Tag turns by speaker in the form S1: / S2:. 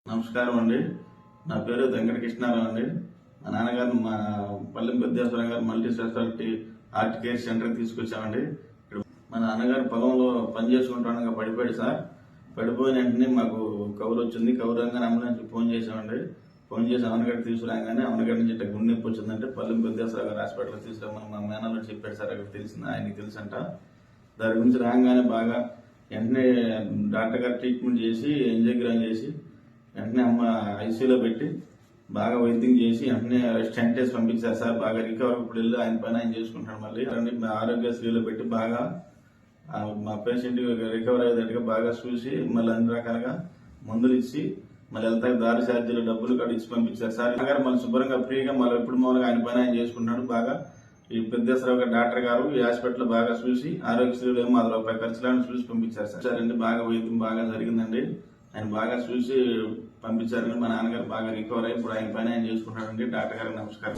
S1: నమస్కారం అండి. నా పేరు వెంకటకృష్ణారావు అండి. మా నాన్నగారు మా పల్లెం పెద్దేశ్వరం గారు మల్టీ స్పెషాలిటీ హార్ట్ కేర్ సెంటర్కి తీసుకొచ్చామండి. ఇక్కడ మా నాన్నగారు పొలంలో పని చేసుకుంటాను పడిపోయాడు సార్. పడిపోయిన వెంటనే మాకు కవర్ వచ్చింది. కవర్ రంగానే అంబులెన్స్ ఫోన్ చేసామండి. ఫోన్ చేసి అవనగడ్డ తీసుకురాగానే అవనగడ్డ నుంచి ఇట్లా గుండె నొప్పి వచ్చిందంటే పల్లెం పెద్దేశ్వరం గారు హాస్పిటల్ తీసుకురామని మా మేనల్లో చెప్పాడు సార్. అక్కడ తెలిసింది, ఆయనకి తెలుసంట. దాని గురించి రాగానే బాగా వెంటనే డాక్టర్ గారు ట్రీట్మెంట్ చేసి ఎంజోగ్రామ్ చేసి వెంటనే అమ్మ ఐసీయూలో పెట్టి బాగా వైద్యం చేసి వెంటనే స్టెంట్ వేసి పంపించారు సార్. బాగా రికవర్ ఇప్పుడు వెళ్ళి ఆయన పైన ఆయన చేసుకుంటాడు. మళ్ళీ ఆరోగ్యశ్రీలో పెట్టి బాగా మా పేషెంట్ రికవర్ అయ్యేటట్టుగా బాగా చూసి మళ్ళీ అన్ని రకాలుగా మందులు ఇచ్చి మళ్ళీ వెళ్తా దారి ఛార్జీలు డబ్బులు కూడా ఇచ్చి పంపించారు సార్. గారు మళ్ళీ శుభ్రంగా ఫ్రీగా మళ్ళీ ఎప్పుడు మామూలుగా ఆయన పైన ఆయన చేసుకుంటున్నాడు. బాగా ఈ పెద్దేశ్వరరావు గారు డాక్టర్ గారు ఈ హాస్పిటల్ బాగా చూసి ఆరోగ్యశ్రీలో ఏమో ₹10 ఖర్చులను చూసి పంపించారు సార్. అండి బాగా వైద్యం బాగా జరిగిందండి. ఆయన బాగా చూసి పంపించారని మా నాన్నగారు బాగా రికవర్ అయ్యి ఇప్పుడు ఆయన పైన ఆయన చేసుకుంటాడండి. డాక్టర్ గారికి నమస్కారం.